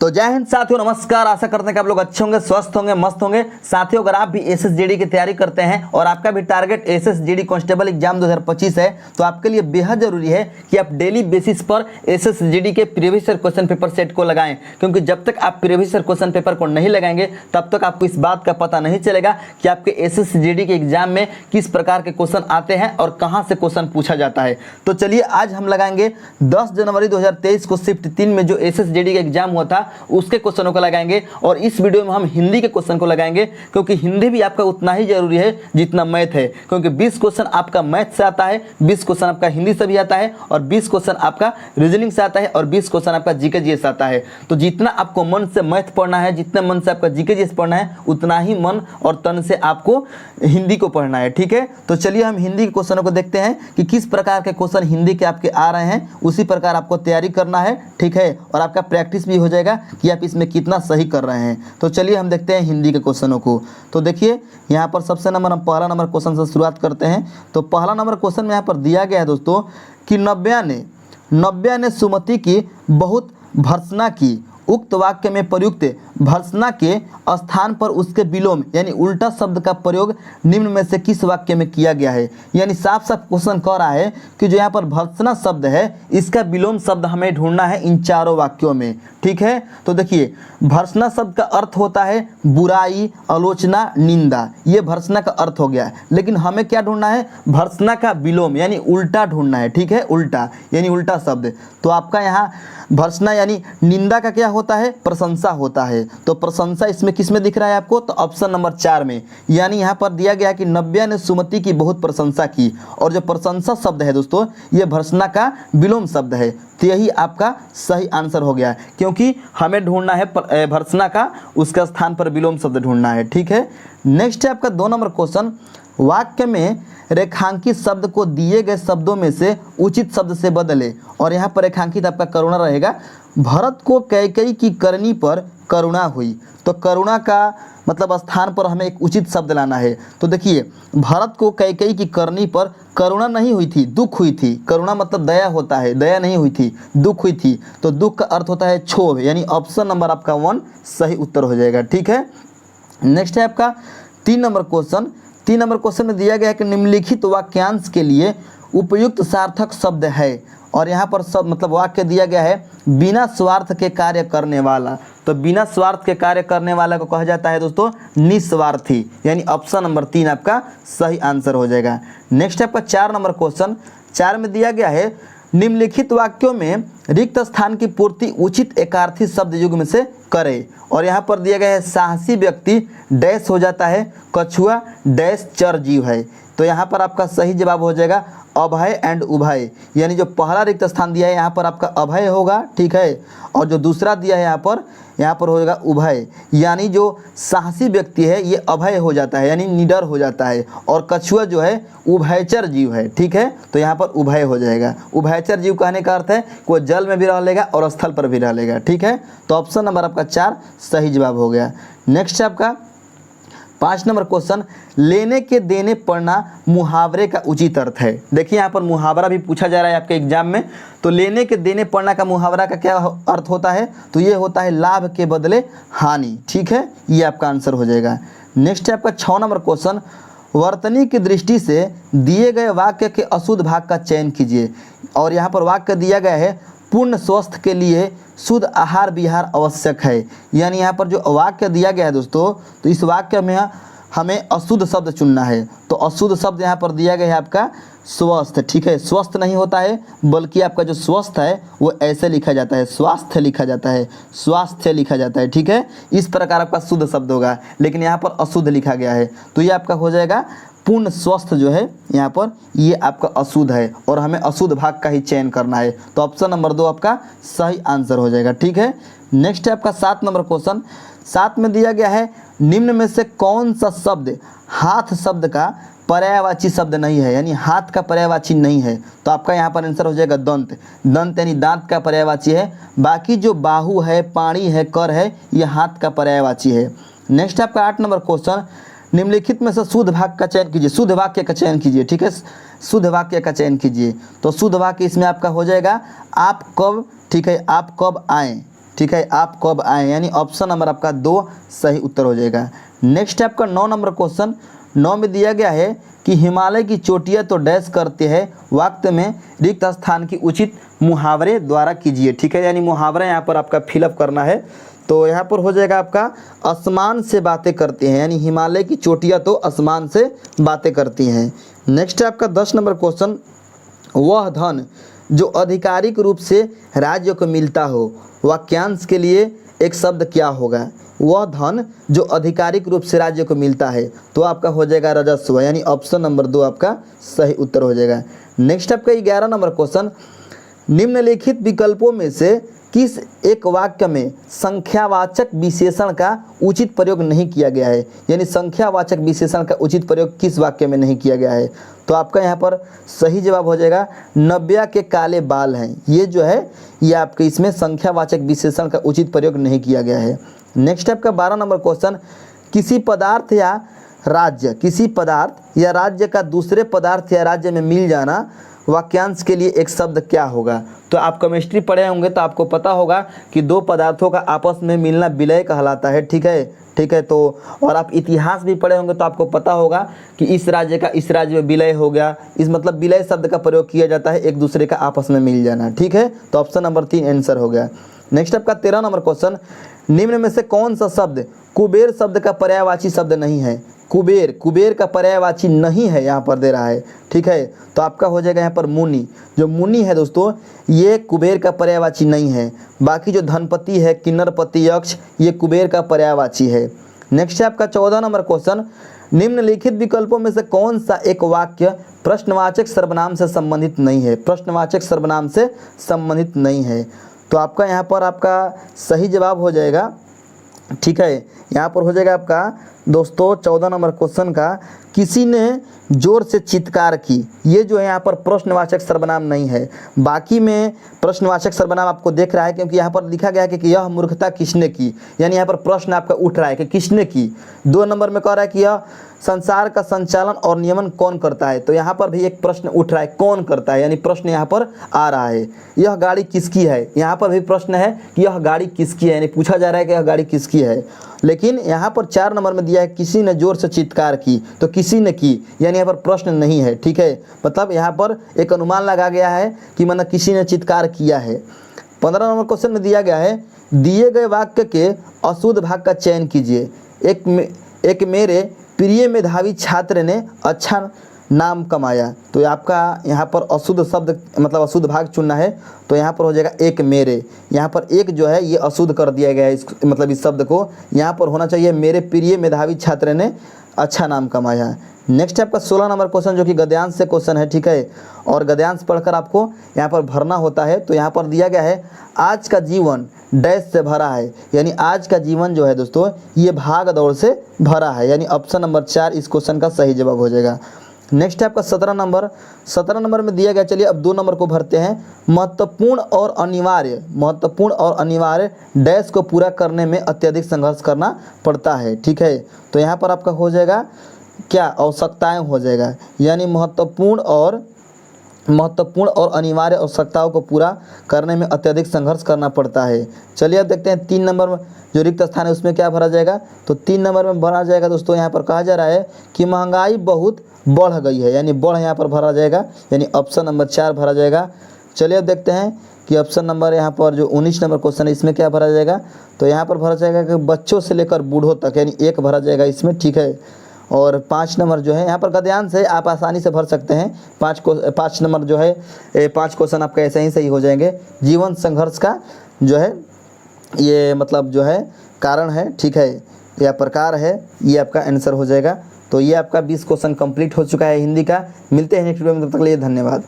तो जय हिंद साथियों, नमस्कार। आशा करते हैं कि आप लोग अच्छे होंगे, स्वस्थ होंगे, मस्त होंगे। साथियों, अगर आप भी एसएसजीडी की तैयारी करते हैं और आपका भी टारगेट एसएसजीडी कांस्टेबल एग्जाम 2025 है, तो आपके लिए बेहद जरूरी है कि आप डेली बेसिस पर एसएसजीडी के previous year question paper set को लगाएं। क्योंकि जब तक आप प्रीवियस ईयर क्वेश्चन पेपर को नहीं लगाएंगे तब तक आपको इस बात का पता नहीं चलेगा कि आपके एसएसजीडी के एग्जाम में किस प्रकार के क्वेश्चन आते हैं और कहां से क्वेश्चन पूछा जाता है। तो चलिए आज हम लगाएंगे 10 जनवरी 2023 को शिफ्ट 3 में जो एसएसजीडी का एग्जाम हुआ था उसके क्वेश्चनों को लगाएंगे। और इस वीडियो में हम हिंदी के क्वेश्चन को लगाएंगे, क्योंकि हिंदी भी आपका उतना ही जरूरी है जितना मैथ है। क्योंकि 20 क्वेश्चन आपका मैथ से आता है, 20 क्वेश्चन आपका हिंदी से भी आता है और 20 क्वेश्चन आपका रीजनिंग से आता है और 20 क्वेश्चन आपका जीके जीएस से आता है। तो जितना आपको मन से मैथ पढ़ना है, जितना मन से आपका जीके जीएस पढ़ना है, उतना ही मन और तन से आपको हिंदी को पढ़ना है। ठीक है, तो चलिए हम हिंदी के क्वेश्चनों को देखते हैं कि किस प्रकार के क्वेश्चन हिंदी के आपके आ रहे हैं। उसी प्रकार आपको तैयारी करना है, ठीक है, और आपका प्रैक्टिस भी हो जाएगा कि आप इसमें कितना सही कर रहे हैं। तो चलिए हम देखते हैं हिंदी के क्वेश्चनों को। तो देखिए यहाँ पर सबसे हम पहला नंबर क्वेश्चन से शुरुआत करते हैं। तो पहला नंबर क्वेश्चन में यहाँ पर दिया गया है दोस्तों कि नव्या ने सुमति की बहुत भर्त्सना की। उक्त वाक्य में प्रयुक्त भर्त्सना के स्थान पर उसके विलोम यानी उल्टा शब्द का प्रयोग निम्न में से किस वाक्य में किया गया है। यानी साफ साफ क्वेश्चन कह रहा है कि जो यहाँ पर भर्त्सना शब्द है इसका विलोम शब्द हमें ढूंढना है इन चारों वाक्यों में। ठीक है, तो देखिए भर्त्सना शब्द का अर्थ होता है बुराई, आलोचना, निंदा। ये भर्त्सना का अर्थ हो गया, लेकिन हमें क्या ढूंढना है? भर्त्सना का विलोम यानी उल्टा ढूंढना है। ठीक है, उल्टा यानी उल्टा शब्द। तो आपका यहाँ भर्त्सना यानी निंदा का क्या होता है? प्रशंसा होता है। तो प्रशंसा इसमें किस में दिख रहा है आपको? तो ऑप्शन नंबर 4 में। यानी यहाँ पर दिया गया कि नव्या ने सुमति की बहुत प्रशंसा की, और जो प्रशंसा शब्द है दोस्तों ये भर्त्सना का विलोम शब्द है। तो यही आपका सही आंसर हो गया, क्योंकि हमें ढूंढना है भर्त्सना का, उसके स्थान पर विलोम शब्द ढूंढना है। ठीक है, नेक्स्ट है आपका 2 नंबर क्वेश्चन। वाक्य में रेखांकित शब्द को दिए गए शब्दों में से उचित शब्द से बदले। और यहाँ पर रेखांकित आपका करुणा रहेगा। भरत को कैकेयी की करनी पर करुणा हुई। तो करुणा का मतलब स्थान पर हमें एक उचित शब्द लाना है। तो देखिए भरत को कैकेयी की करनी पर करुणा नहीं हुई थी, दुख हुई थी। करुणा मतलब दया होता है, दया नहीं हुई थी, दुख हुई थी। तो दुख का अर्थ होता है क्षोभ, यानी ऑप्शन नंबर आपका 1 सही उत्तर हो जाएगा। ठीक है, नेक्स्ट है आपका 3 नंबर क्वेश्चन। 3 नंबर क्वेश्चन में दिया गया है कि निम्नलिखित वाक्यांश के लिए उपयुक्त सार्थक शब्द है। और यहाँ पर सब मतलब वाक्य दिया गया है बिना स्वार्थ के कार्य करने वाला। तो बिना स्वार्थ के कार्य करने वाला को कहा जाता है दोस्तों निस्वार्थी, यानी ऑप्शन नंबर 3 आपका सही आंसर हो जाएगा। नेक्स्ट आपका 4 नंबर क्वेश्चन। 4 में दिया गया है निम्नलिखित वाक्यों में रिक्त स्थान की पूर्ति उचित एकार्थी शब्द युग्म से करे। और यहाँ पर दिया गया है साहसी व्यक्ति डैश हो जाता है कछुआ डैश चर जीव है। तो यहाँ पर आपका सही जवाब हो जाएगा अभय एंड उभय। यानी जो पहला रिक्त स्थान दिया है यहाँ पर आपका अभय होगा, ठीक है, और जो दूसरा दिया है यहाँ पर हो जाएगा उभय। यानी जो साहसी व्यक्ति है ये अभय हो जाता है, यानी निडर हो जाता है, और कछुआ जो है उभयचर जीव है। ठीक है, तो यहाँ पर उभय हो जाएगा। उभयचर जीव कहने का अर्थ है कि वो जल में भी रह लेगा और स्थल पर भी रह लेगा। ठीक है, तो ऑप्शन नंबर आपका 4 सही जवाब हो गया। नेक्स्ट आपका 5 नंबर क्वेश्चन। लेने के देने पढ़ना मुहावरे का उचित अर्थ है। देखिए यहाँ पर मुहावरा भी पूछा जा रहा है आपके एग्जाम में। तो लेने के देने पढ़ना का मुहावरा का क्या अर्थ होता है? तो ये होता है लाभ के बदले हानि। ठीक है, ये आपका आंसर हो जाएगा। नेक्स्ट है आपका 6 नंबर क्वेश्चन। वर्तनी की दृष्टि से दिए गए वाक्य के अशुद्ध भाग का चयन कीजिए। और यहाँ पर वाक्य दिया गया है पूर्ण स्वस्थ के लिए शुद्ध आहार विहार आवश्यक है। यानी यहाँ पर जो वाक्य दिया गया है दोस्तों, तो इस वाक्य में हमें अशुद्ध शब्द चुनना है। तो अशुद्ध शब्द यहाँ पर दिया गया है आपका स्वस्थ। ठीक है, स्वस्थ नहीं होता है, बल्कि आपका जो स्वस्थ है वो ऐसे लिखा जाता है, स्वास्थ्य लिखा जाता है, स्वास्थ्य लिखा जाता है। ठीक है, इस प्रकार आपका शुद्ध शब्द होगा, लेकिन यहाँ पर अशुद्ध लिखा गया है। तो ये आपका हो जाएगा पूर्ण स्वस्थ जो है यहाँ पर ये आपका अशुद्ध है, और हमें अशुद्ध भाग का ही चयन करना है। तो ऑप्शन नंबर 2 आपका सही आंसर हो जाएगा। ठीक है, नेक्स्ट है आपका 7 नंबर क्वेश्चन। 7 में दिया गया है निम्न में से कौन सा शब्द हाथ शब्द का पर्यायवाची शब्द नहीं है, यानी हाथ का पर्यायवाची नहीं है। तो आपका यहाँ पर आंसर हो जाएगा दंत। दंत यानी दांत का पर्यायवाची है। बाकी जो बाहु है, पाणी है, कर है, ये हाथ का पर्यायवाची है। नेक्स्ट आपका 8 नंबर क्वेश्चन। निम्नलिखित में से शुद्ध भाग का चयन कीजिए, शुद्ध वाक्य का चयन कीजिए। ठीक है, शुद्ध वाक्य का चयन कीजिए। तो शुद्ध वाक्य इसमें आपका हो जाएगा आप कब, ठीक है, आप कब आए। ठीक है, आप कब आए, यानी ऑप्शन नंबर आपका 2 सही उत्तर हो जाएगा। नेक्स्ट है आपका 9 नंबर क्वेश्चन। 9 में दिया गया है कि हिमालय की चोटियाँ तो डैश करते हैं, वाक्य में रिक्त स्थान की उचित मुहावरे द्वारा कीजिए। ठीक है, यानी मुहावरा यहाँ पर आपका फिलअप करना है। तो यहाँ पर हो जाएगा आपका आसमान से बातें करती हैं, यानी हिमालय की चोटियाँ तो आसमान से बातें करती हैं। नेक्स्ट है आपका 10 नंबर क्वेश्चन। वह धन जो आधिकारिक रूप से राज्य को मिलता हो, वाक्यांश के लिए एक शब्द क्या होगा? वह धन जो आधिकारिक रूप से राज्य को मिलता है, तो आपका हो जाएगा राजस्व, यानी ऑप्शन नंबर 2 आपका सही उत्तर हो जाएगा। नेक्स्ट आपका 11 नंबर क्वेश्चन। निम्नलिखित विकल्पों में से किस एक वाक्य में संख्यावाचक विशेषण का उचित प्रयोग नहीं किया गया है, यानी संख्यावाचक विशेषण का उचित प्रयोग किस वाक्य में नहीं किया गया है? तो आपका यहाँ पर सही जवाब हो जाएगा नव्या के काले बाल हैं। ये जो है ये आपके इसमें संख्यावाचक विशेषण का उचित प्रयोग नहीं किया गया है। नेक्स्ट आपका 12 नंबर क्वेश्चन। किसी पदार्थ या राज्य का दूसरे पदार्थ या राज्य में मिल जाना, वाक्यांश के लिए एक शब्द क्या होगा? तो आप केमिस्ट्री पढ़े होंगे तो आपको पता होगा कि दो पदार्थों का आपस में मिलना विलय कहलाता है। ठीक है। तो और आप इतिहास भी पढ़े होंगे तो आपको पता होगा कि इस राज्य का इस राज्य में विलय हो गया, इस मतलब विलय शब्द का प्रयोग किया जाता है एक दूसरे का आपस में मिल जाना। ठीक है, तो ऑप्शन नंबर 3 आंसर हो गया। नेक्स्ट आपका 13 नंबर क्वेश्चन। निम्न में से कौन सा शब्द कुबेर शब्द का पर्यायवाची शब्द नहीं है? कुबेर का पर्यायवाची नहीं है, यहाँ पर दे रहा है। ठीक है, तो आपका हो जाएगा यहाँ पर मुनि। जो मुनि है दोस्तों, ये कुबेर का पर्यायवाची नहीं है। बाकी जो धनपति है, किन्नरपति, यक्ष, ये कुबेर का पर्यायवाची है। नेक्स्ट है आपका 14 नंबर क्वेश्चन। निम्नलिखित विकल्पों में से कौन सा एक वाक्य प्रश्नवाचक सर्वनाम से संबंधित नहीं है? प्रश्नवाचक सर्वनाम से संबंधित नहीं है, तो आपका यहाँ पर आपका सही जवाब हो जाएगा। ठीक है, यहाँ पर हो जाएगा आपका दोस्तों 14 नंबर क्वेश्चन का, किसी ने जोर से चित्कार की। ये जो है यहाँ पर प्रश्नवाचक सर्वनाम नहीं है। बाकी में प्रश्नवाचक सर्वनाम आपको देख रहा है, क्योंकि यहाँ पर लिखा गया है कि यह मूर्खता किसने की, यानी यहाँ पर प्रश्न आपका उठ रहा है कि किसने की। 2 नंबर में कह रहा है कि यह संसार का संचालन और नियमन कौन करता है, तो यहाँ पर भी एक प्रश्न उठ रहा है कौन करता है, यानी प्रश्न यहाँ पर आ रहा है। यह गाड़ी किसकी है, यहाँ पर भी प्रश्न है कि यह गाड़ी किसकी है, यानी पूछा जा रहा है कि यह गाड़ी किसकी है। लेकिन यहाँ पर 4 नंबर में दिया है किसी ने जोर से चित्कार की, तो किसी ने की, यानी यहाँ पर प्रश्न नहीं है। ठीक है, मतलब यहाँ पर एक अनुमान लगा गया है कि मतलब किसी ने चित्कार किया है। 15 नंबर क्वेश्चन में दिया गया है, दिए गए वाक्य के अशुद्ध भाग का चयन कीजिए। एक मेरे प्रिय मेधावी छात्र ने अच्छा नाम कमाया, तो आपका यहाँ पर अशुद्ध शब्द मतलब अशुद्ध भाग चुनना है। तो यहाँ पर हो जाएगा एक मेरे, यहाँ पर एक जो है ये अशुद्ध कर दिया गया है, इस मतलब इस शब्द को यहाँ पर होना चाहिए मेरे प्रिय मेधावी छात्र ने अच्छा नाम कमाया। नेक्स्ट आपका 16 नंबर क्वेश्चन, जो कि गद्यांश से क्वेश्चन है। ठीक है, और गद्यांश पढ़कर आपको यहाँ पर भरना होता है। तो यहाँ पर दिया गया है आज का जीवन डैश से भरा है, यानी आज का जीवन जो है दोस्तों ये भाग दौड़ से भरा है, यानी ऑप्शन नंबर 4 इस क्वेश्चन का सही जवाब हो जाएगा। नेक्स्ट है आपका 17 नंबर में दिया गया। चलिए अब 2 नंबर को भरते हैं। महत्वपूर्ण और अनिवार्य डैश को पूरा करने में अत्यधिक संघर्ष करना पड़ता है। ठीक है, तो यहाँ पर आपका हो जाएगा क्या, आवश्यकताएं हो जाएगा, यानी महत्वपूर्ण और अनिवार्य आवश्यकताओं को पूरा करने में अत्यधिक संघर्ष करना पड़ता है। चलिए अब देखते हैं 3 नंबर में जो रिक्त स्थान है उसमें क्या भरा जाएगा। तो 3 नंबर में भरा जाएगा दोस्तों, यहाँ पर कहा जा रहा है कि महंगाई बहुत बढ़ गई है, यानी बढ़ यहाँ पर भरा जाएगा, यानी ऑप्शन नंबर 4 भरा जाएगा। चलिए अब देखते हैं कि ऑप्शन नंबर यहाँ पर जो 19 नंबर क्वेश्चन है इसमें क्या भरा जाएगा। तो यहाँ पर भरा जाएगा कि बच्चों से लेकर बूढ़ों तक, यानी 1 भरा जाएगा इसमें। ठीक है, और 5 नंबर जो है यहाँ पर गद्यांश है, आप आसानी से भर सकते हैं। 5 नंबर जो है 5 क्वेश्चन आपका ऐसे ही सही हो जाएंगे। जीवन संघर्ष का जो है ये मतलब जो है कारण है, ठीक है, या प्रकार है, ये आपका आंसर हो जाएगा। तो ये आपका 20 क्वेश्चन कंप्लीट हो चुका है हिंदी का। मिलते हैं नेक्स्ट वीडियो में, तब तक के लिए धन्यवाद।